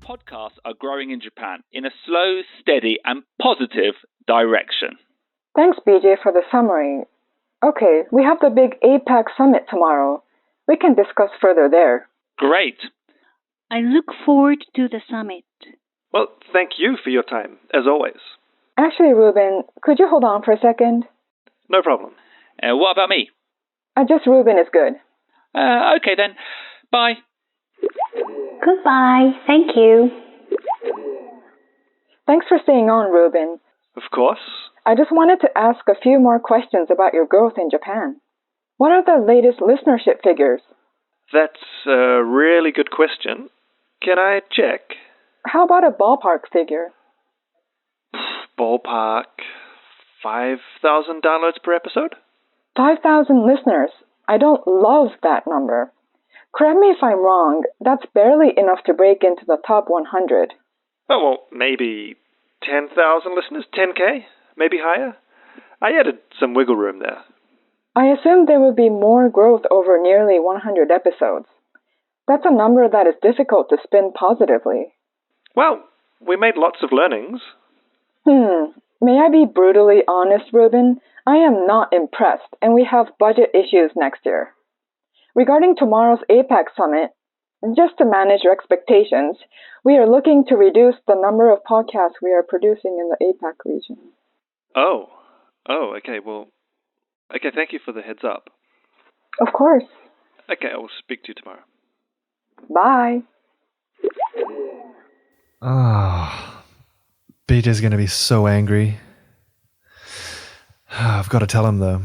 podcasts are growing in Japan in a slow, steady, and positive direction. Thanks, BJ, for the summary. Okay, we have the big APAC summit tomorrow. We can discuss further there. Great. I look forward to the summit. Well, thank you for your time, as always. Actually, Ruben, could you hold on for a second? No problem. What about me? Just Ruben is good. Okay then. Bye. Goodbye. Thank you. Thanks for staying on, Ruben. Of course. I just wanted to ask a few more questions about your growth in Japan. What are the latest listenership figures? That's a really good question. Can I check? How about a ballpark figure? Ballpark, 5,000 downloads per episode? 5,000 listeners. I don't love that number. Correct me if I'm wrong, that's barely enough to break into the top 100. Oh, well, maybe 10,000 listeners, 10K? Maybe higher? I added some wiggle room there. I assumed there would be more growth over nearly 100 episodes. That's a number that is difficult to spin positively. Well, we made lots of learnings. May I be brutally honest, Ruben? I am not impressed, and we have budget issues next year. Regarding tomorrow's APAC summit, just to manage your expectations, we are looking to reduce the number of podcasts we are producing in the APAC region. Oh, okay, well, okay, thank you for the heads up. Of course. Okay, I will speak to you tomorrow. Bye. BJ's going to be so angry. I've got to tell him, though.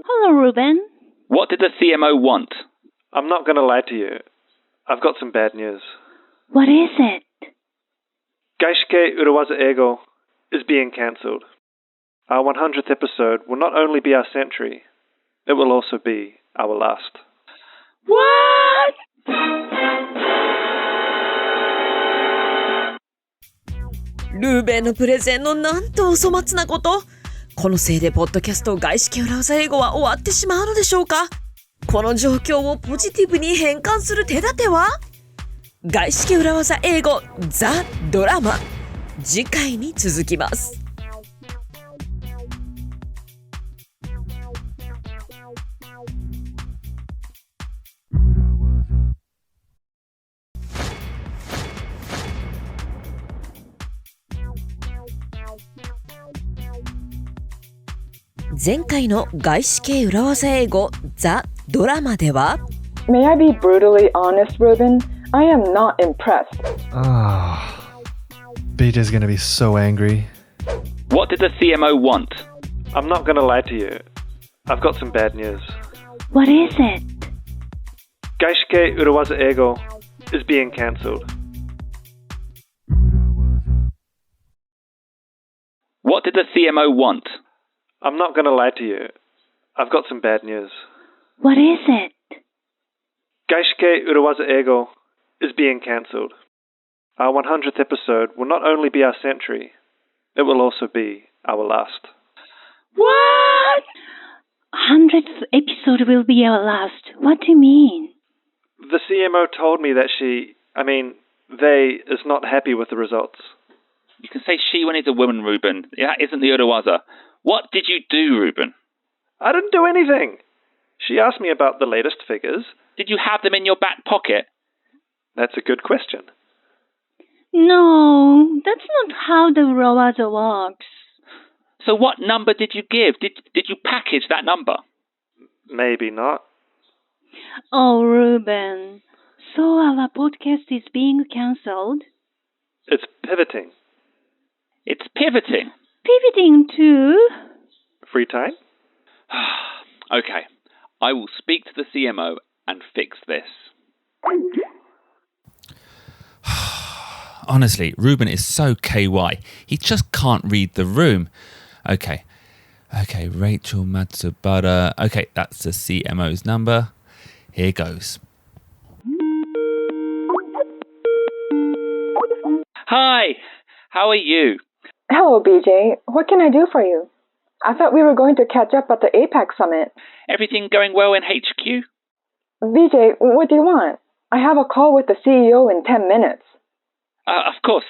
Hello, Ruben. What did the CMO want? I'm not going to lie to you. I've got some bad news. What is it? 外資系裏技英語 is being cancelled. Our 100th episode will not only be our century, it will also be our last. What? ルーベンのプレゼンのなんとお粗末なこと。このせいでポッドキャスト外資系裏技英語は終わってしまうのでしょうか。この状況をポジティブに変換する手立ては外資系裏技英語ザ・ドラマ、次回に続きます。前回の外資系裏技英語ザ・ドラマでは May I be brutally honest, Ruben? I am not impressed. BJ's going to be so angry. What did the CMO want? I'm not going to lie to you. I've got some bad news. What is it? 外資系裏技英語 is being cancelled. What did the CMO want? I'm not going to lie to you. I've got some bad news. What is it? 外資系裏技英語 is being cancelled. Our 100th episode will not only be our century, it will also be our last. What? 100th episode will be our last. What do you mean? The CMO told me that they is not happy with the results. You can say she when it's a woman, Ruben. That isn't the Urawaza. What did you do, Ruben? I didn't do anything. She asked me about the latest figures. Did you have them in your back pocket? That's a good question. No, that's not how the Urawaza works. So what number did you give? Did you package that number? Maybe not. Oh, Ruben. So our podcast is being cancelled? It's pivoting. It's pivoting. Pivoting to? Free time? Okay. I will speak to the CMO and fix this. Honestly, Ruben is so KY. He just can't read the room. Okay, Rachel Matsubara. Okay, that's the CMO's number. Here goes. Hi, how are you? Hello, BJ. What can I do for you? I thought we were going to catch up at the APAC summit. Everything going well in HQ? BJ, what do you want? I have a call with the CEO in 10 minutes. Of course.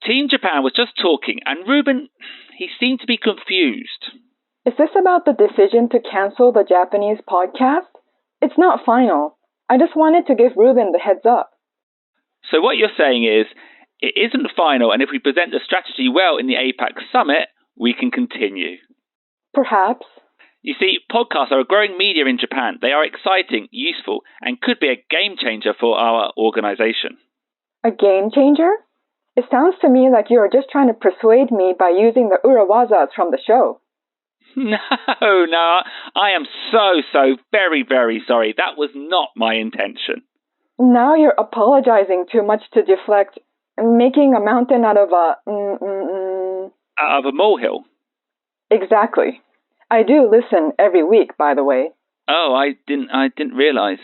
Team Japan was just talking, and Ruben, he seemed to be confused. Is this about the decision to cancel the Japanese podcast? It's not final. I just wanted to give Ruben the heads up. So what you're saying is, it isn't final, and if we present the strategy well in the APAC summit, we can continue. Perhaps. You see, podcasts are a growing media in Japan. They are exciting, useful, and could be a game changer for our organization. A game changer? It sounds to me like you are just trying to persuade me by using the urawazas from the show. No, I am so very, very sorry. That was not my intention. Now you're apologizing too much to deflect, making a mountain out of a... Out of a molehill? Exactly. I do listen every week, by the way. Oh, I didn't realize.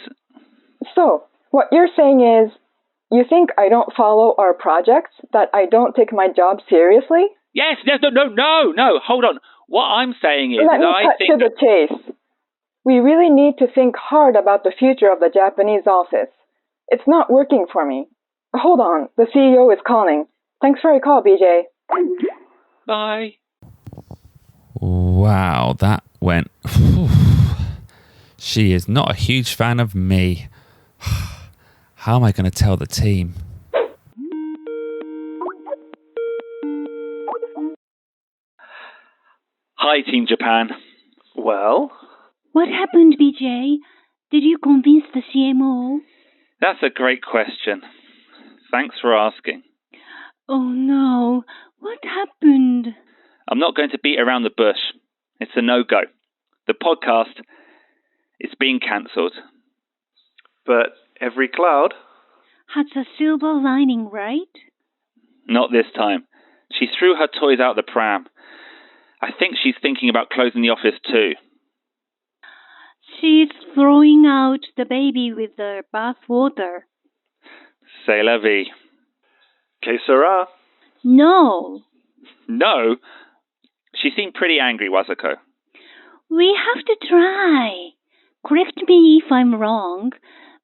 So, what you're saying is, you think I don't follow our projects, that I don't take my job seriously? Yes, no, hold on. What I'm saying is Let me I cut think... to the chase. We really need to think hard about the future of the Japanese office. It's not working for me. Hold on, the CEO is calling. Thanks for your call, BJ. Bye. Wow, that went... She is not a huge fan of me. How am I going to tell the team? Hi, Team Japan. Well? What happened, BJ? Did you convince the CMO? That's a great question. Thanks for asking. Oh no, what happened? I'm not going to beat around the bush. It's a no-go. The podcast is being cancelled. But every cloud Has a silver lining, right? Not this time. She threw her toys out the pram. I think she's thinking about closing the office too. She's throwing out the baby with the bath water. C'est la vie. Que sera? No, No? She seemed pretty angry, Wazuko. we have to try. Correct me if I'm wrong,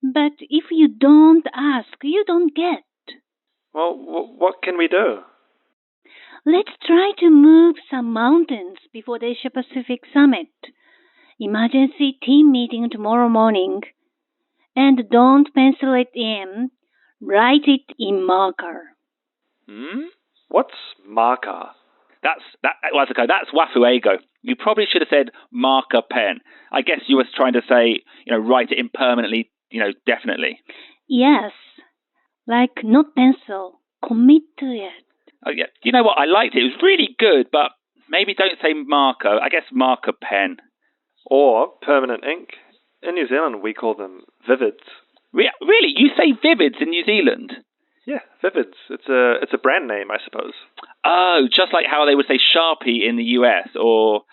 but if you don't ask, you don't get. Well, what can we do? Let's try to move some mountains before the Asia Pacific Summit. Emergency team meeting tomorrow morning. And don't pencil it in. Write it in marker. What's marker? Wazuko, that's wafuego. You probably should have said marker pen. I guess you were trying to say, write it in permanently, definitely. Yes, like not pencil. Commit to it. Oh, yeah. You know what? I liked it. It was really good, but maybe don't say marker. I guess marker pen. Or permanent ink. In New Zealand, we call them vivids. Really? You say vivids in New Zealand? Yeah, vivids. It's a brand name, I suppose. Oh, just like how they would say Sharpie in the US, or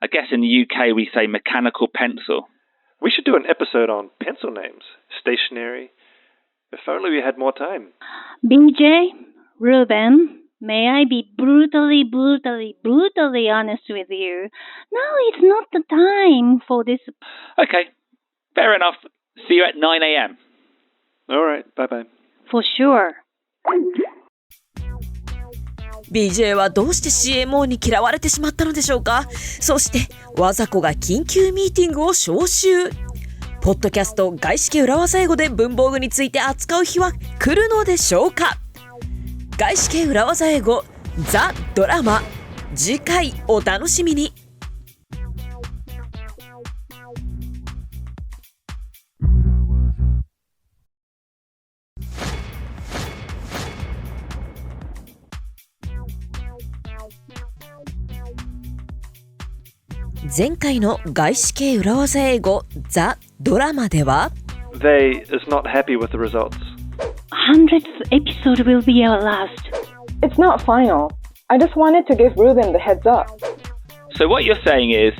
I guess in the UK we say mechanical pencil. We should do an episode on pencil names. Stationery. If only we had more time. BJ, Ruben, may I be brutally honest with you? Now it's not the time for this. Okay, fair enough. See you at 9 a.m. All right, bye-bye. For sure. BJ はどうして CMO に嫌われてしまったのでしょうか。そしてわざこが緊急ミーティングを招集。ポッドキャスト外資系裏技英語で文房具について扱う日は来るのでしょうか。外資系裏技英語ザ・ドラマ、次回お楽しみに。前回の外資系裏技英語ザ・ドラマでは They is not happy with the results. 100th episode will be our last. It's not final. I just wanted to give Ruben the heads up. So what you're saying is,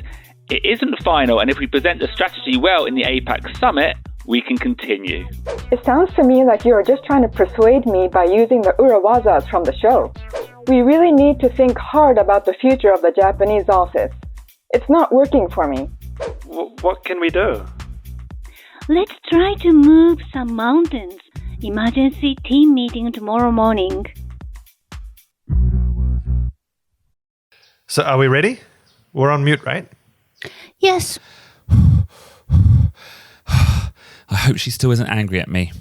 it isn't final, and if we present the strategy well in the APAC summit, we can continue. It sounds to me like you are just trying to persuade me by using the urawazas from the show. We really need to think hard about the future of the Japanese office. It's not working for me. What can we do? Let's try to move some mountains. Emergency team meeting tomorrow morning. So, are we ready? We're on mute, right? Yes. I hope she still isn't angry at me.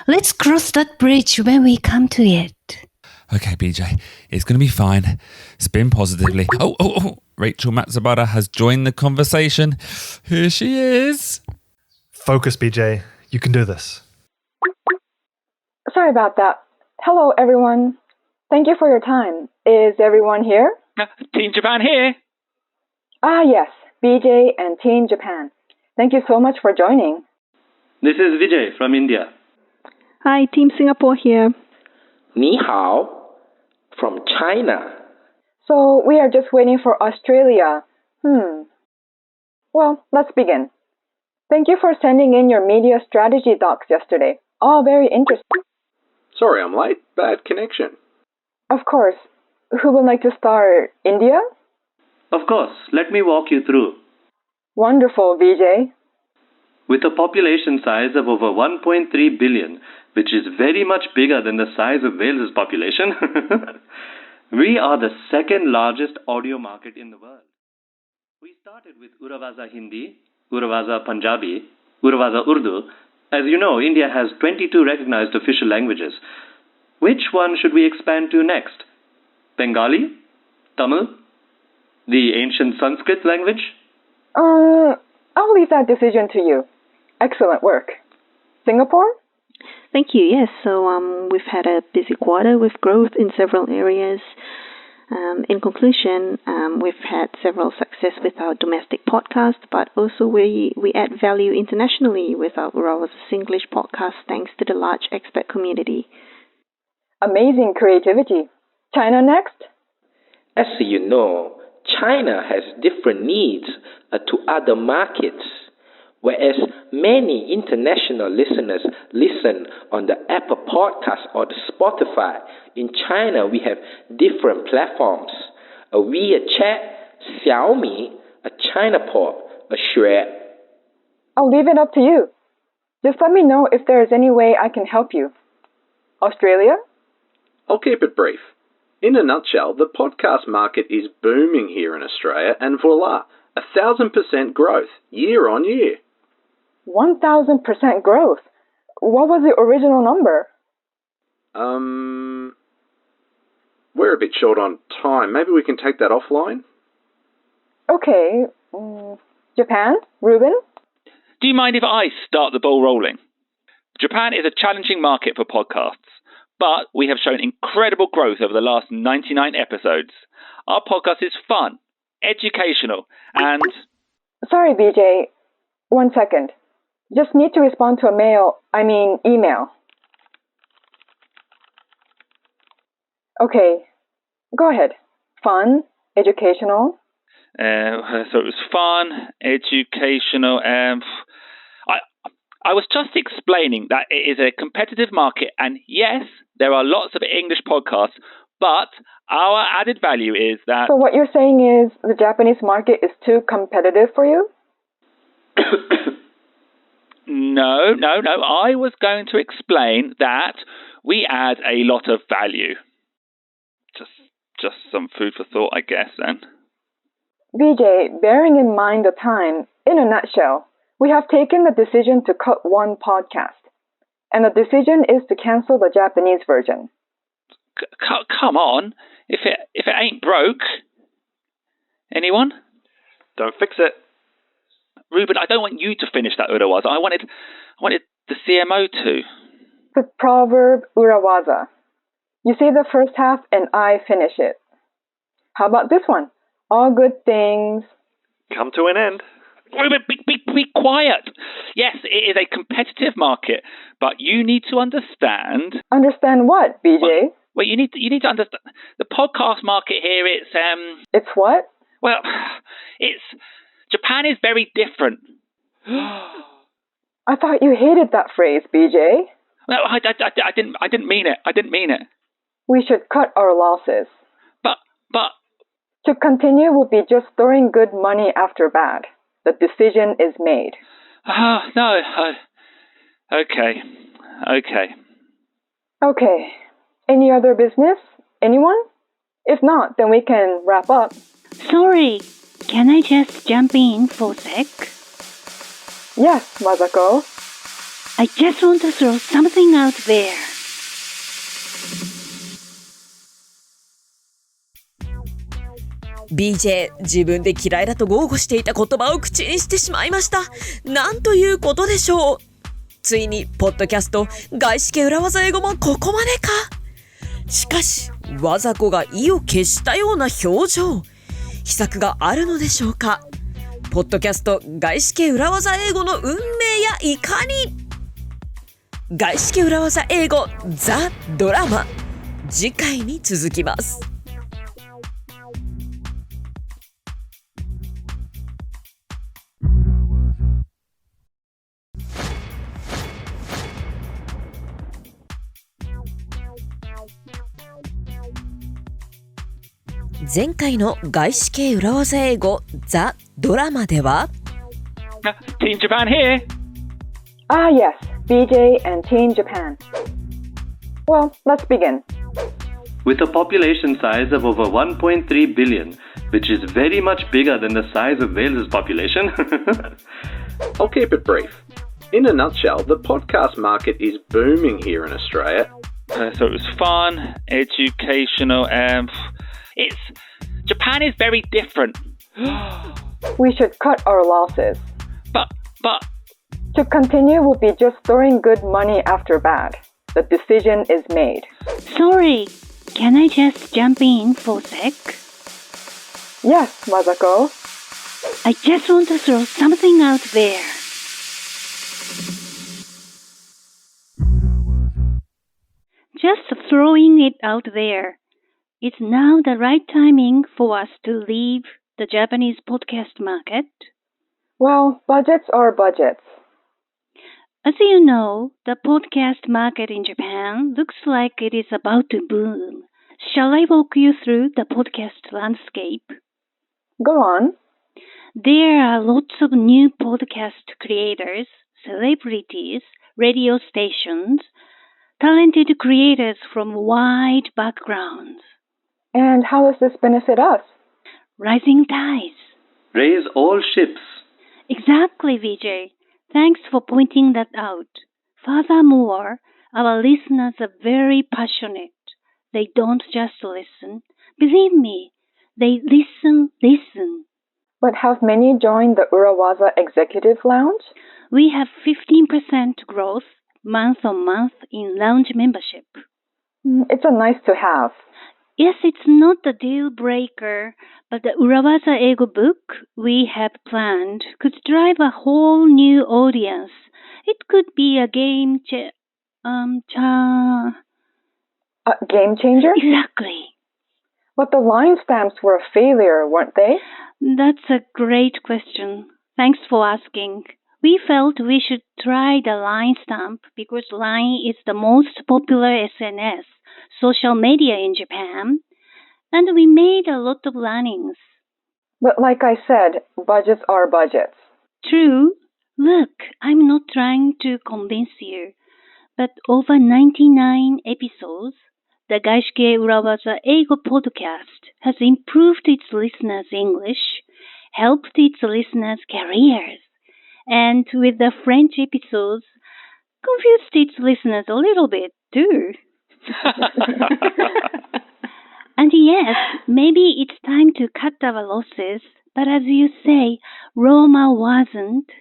Let's cross that bridge when we come to it. Okay, BJ, it's going to be fine. Spin positively. Oh. Rachel Matsubara has joined the conversation. Here she is. Focus, BJ. You can do this. Sorry about that. Hello, everyone. Thank you for your time. Is everyone here? Team Japan here. Ah, yes. BJ and Team Japan. Thank you so much for joining. This is Vijay from India. Hi, Team Singapore here. Ni hao from China. So we are just waiting for Australia. Well, let's begin. Thank you for sending in your media strategy docs yesterday. All very interesting. Sorry I'm late. Bad connection. Of course. Who would like to start? India? Of course, let me walk you through. Wonderful, Vijay. With a population size of over 1.3 billion, which is very much bigger than the size of Wales' population, we are the second largest audio market in the world. We started with Uravaza Hindi, Uravaza Punjabi, Uravaza Urdu. As you know, India has 22 recognized official languages. Which one should we expand to next? Bengali? Tamil? The ancient Sanskrit language? I'll leave that decision to you. Excellent work. Singapore? Thank you. Yes, so we've had a busy quarter with growth in several areas. In conclusion, we've had several success with our domestic podcast, but also we add value internationally with our Singlish podcast thanks to the large expat community. Amazing creativity. China next? As you know, China has different needs to other markets. Whereas many international listeners listen on the Apple Podcast or the Spotify, in China we have different platforms. A WeChat, Xiaomi, a ChinaPod, a Shred. I'll leave it up to you. Just let me know if there is any way I can help you. Australia? I'll keep it brief. In a nutshell, the podcast market is booming here in Australia, and voila, 1,000% growth year on year. 1,000% growth? What was the original number? We're a bit short on time. Maybe we can take that offline? Okay. Japan? Ruben? Do you mind if I start the ball rolling? Japan is a challenging market for podcasts, but we have shown incredible growth over the last 99 episodes. Our podcast is fun, educational, and... Sorry, BJ. 1 second. Just need to respond to email. Okay. Go ahead. Fun, educational. So it was fun, educational. I was just explaining that it is a competitive market, and yes, there are lots of English podcasts, but our added value is that... So what you're saying is the Japanese market is too competitive for you? No. I was going to explain that we add a lot of value. Just some food for thought, I guess, then. BJ, bearing in mind the time, in a nutshell, we have taken the decision to cut one podcast. And the decision is to cancel the Japanese version. Come on. If it ain't broke. Anyone? Don't fix it. Ruben, I don't want you to finish that Urawaza. I wanted the CMO to. The proverb Urawaza. You say the first half and I finish it. How about this one? All good things come to an end. Ruben, be quiet. Yes, it is a competitive market, but you need to understand. Understand what, BJ? Well, you need to understand the podcast market here. It's what? Well, Japan is very different. I thought you hated that phrase, BJ. No, I didn't mean it. I didn't mean it. We should cut our losses. But to continue would be just throwing good money after bad. The decision is made. No. Okay. Okay. Any other business? Anyone? If not, then we can wrap up. Sorry, can I just jump in for a sec? Yes, Masako. I just want to throw something out there. BJ、自分で嫌いだと豪語していた言葉を口にしてしまいました。なんということでしょう。ついにポッドキャスト外資系裏技英語もここまでか。しかしわざこが意を決したような表情。秘策があるのでしょうか。ポッドキャスト外資系裏技英語の運命やいかに。外資系裏技英語ザ・ドラマ、次回に続きます。前回の外資系裏技英語ザ・ドラマでは Team Japan here. Ah, yes, BJ and Team Japan. Well, let's begin. With a population size of over 1.3 billion, which is very much bigger than the size of Wales's population. I'll keep it brief. In a nutshell, the podcast market is booming here in Australia. So it was fun, educational, and Japan is very different. We should cut our losses. But To continue will be just throwing good money after bad. The decision is made. Sorry, can I just jump in for a sec? Yes, Masako. I just want to throw something out there. Just throwing it out there. It's now the right timing for us to leave the Japanese podcast market. Well, budgets are budgets. As you know, the podcast market in Japan looks like it is about to boom. Shall I walk you through the podcast landscape? Go on. There are lots of new podcast creators, celebrities, radio stations, talented creators from wide backgrounds. And how does this benefit us? Rising tides. Raise all ships. Exactly, Vijay. Thanks for pointing that out. Furthermore, our listeners are very passionate. They don't just listen. Believe me, they listen. But have many joined the Urawaza Executive Lounge? We have 15% growth month on month in lounge membership. It's a nice to have. Yes, it's not a deal breaker, but the Urawaza Eigo book we have planned could drive a whole new audience. It could be a game A game changer? Exactly. But the line stamps were a failure, weren't they? That's a great question. Thanks for asking. We felt we should try the Line stamp because Line is the most popular SNS, social media in Japan, and we made a lot of learnings. But like I said, budgets are budgets. True. Look, I'm not trying to convince you, but over 99 episodes, the Gaishike Urawaza Eigo podcast has improved its listeners' English, helped its listeners' careers, and with the French episodes, confused its listeners a little bit too. And yes, maybe it's time to cut our losses, but as you say, Roma wasn't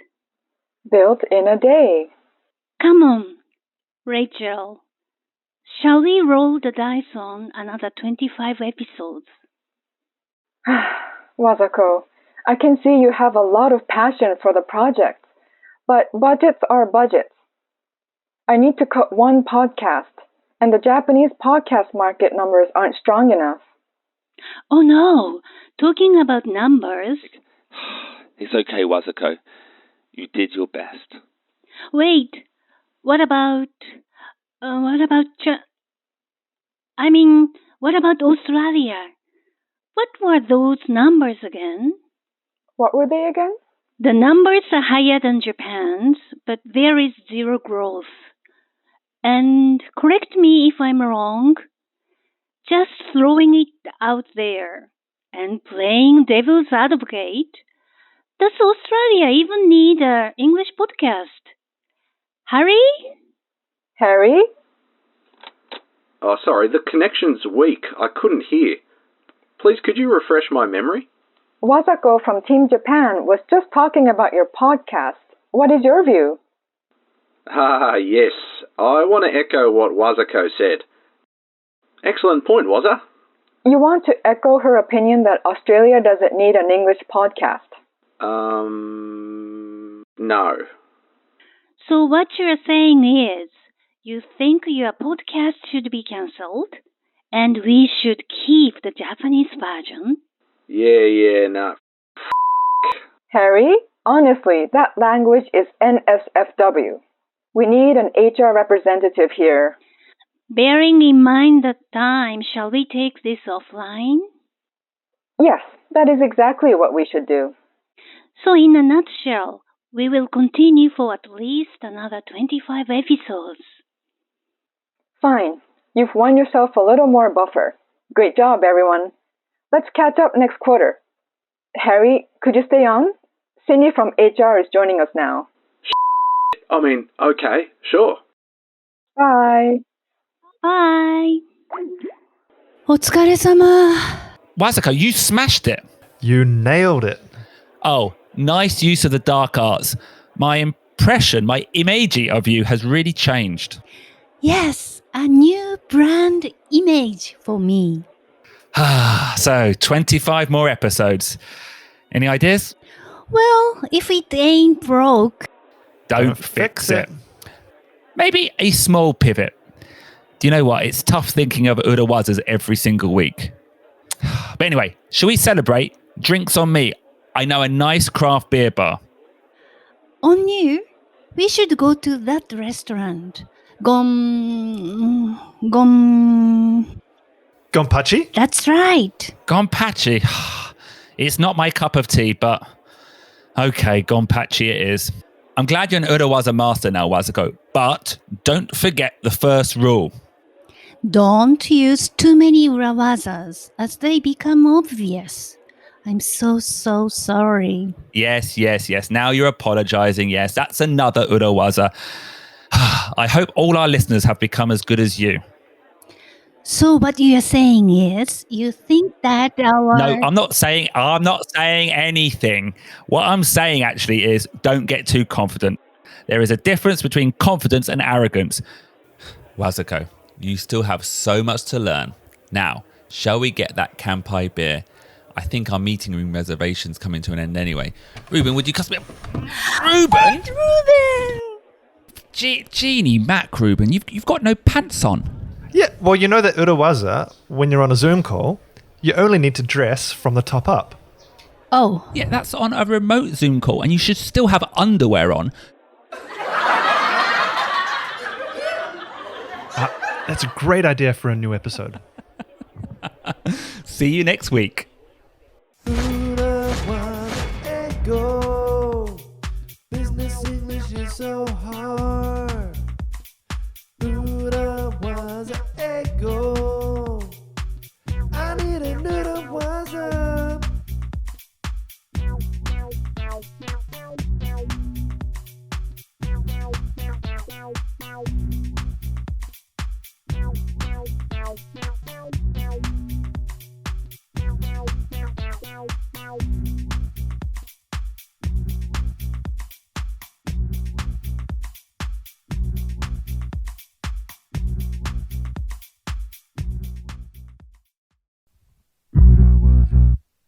built in a day. Come on, Rachel. Shall we roll the dice on another 25 episodes? Wazako, I can see you have a lot of passion for the project, but budgets are budgets. I need to cut one podcast, and the Japanese podcast market numbers aren't strong enough. Oh no, talking about numbers... It's okay, Wazako. You did your best. Wait, what about Australia? What were those numbers again? What were they again? The numbers are higher than Japan's, but there is zero growth. And correct me if I'm wrong, just throwing it out there and playing devil's advocate, does Australia even need an English podcast? Harry? Harry? Oh, sorry, the connection's weak. I couldn't hear. Please, could you refresh my memory? Wasako from Team Japan was just talking about your podcast. What is your view? Ah, yes. I want to echo what Wasako said. Excellent point, Wasa. You want to echo her opinion that Australia doesn't need an English podcast? No. So what you're saying is, you think your podcast should be cancelled, and we should keep the Japanese version? No. Harry, honestly, that language is NSFW. We need an HR representative here. Bearing in mind the time, shall we take this offline? Yes, that is exactly what we should do. So in a nutshell, we will continue for at least another 25 episodes. Fine. You've won yourself a little more buffer. Great job, everyone. Let's catch up next quarter. Harry, could you stay on? Cindy from HR is joining us now. Okay, sure. Bye. Bye. お疲れ様。 Wasako, you smashed it. You nailed it. Oh, nice use of the dark arts. My impression, my image of you has really changed. Yes, a new brand image for me. So, 25 more episodes. Any ideas? Well, if it ain't broke, Don't fix it. Maybe a small pivot. Do you know what? It's tough thinking of Urawazas every single week. But anyway, shall we celebrate? Drinks on me. I know a nice craft beer bar. on you, we should go to that restaurant. Gonpachi? That's right. Gonpachi. It's not my cup of tea, but okay, Gonpachi it is. I'm glad you're an Urawaza master now, Wasako, but don't forget the first rule. Don't use too many urawazas as they become obvious. I'm so sorry. Yes. Now you're apologizing. Yes, that's another Urawaza. I hope all our listeners have become as good as you. So what you're saying is, you think that our... No, I'm not saying anything. What I'm saying actually is don't get too confident. There is a difference between confidence and arrogance. Wasako, you still have so much to learn. Now, shall we get that Kampai beer? I think our meeting room reservation's coming to an end anyway. Ruben, would you cuss me up? Ruben! Jeannie, Mac, Ruben, you've got no pants on. Yeah, well, you know that Urawaza, when you're on a Zoom call, you only need to dress from the top up. Oh. Yeah, that's on a remote Zoom call, and you should still have underwear on. That's a great idea for a new episode. See you next week.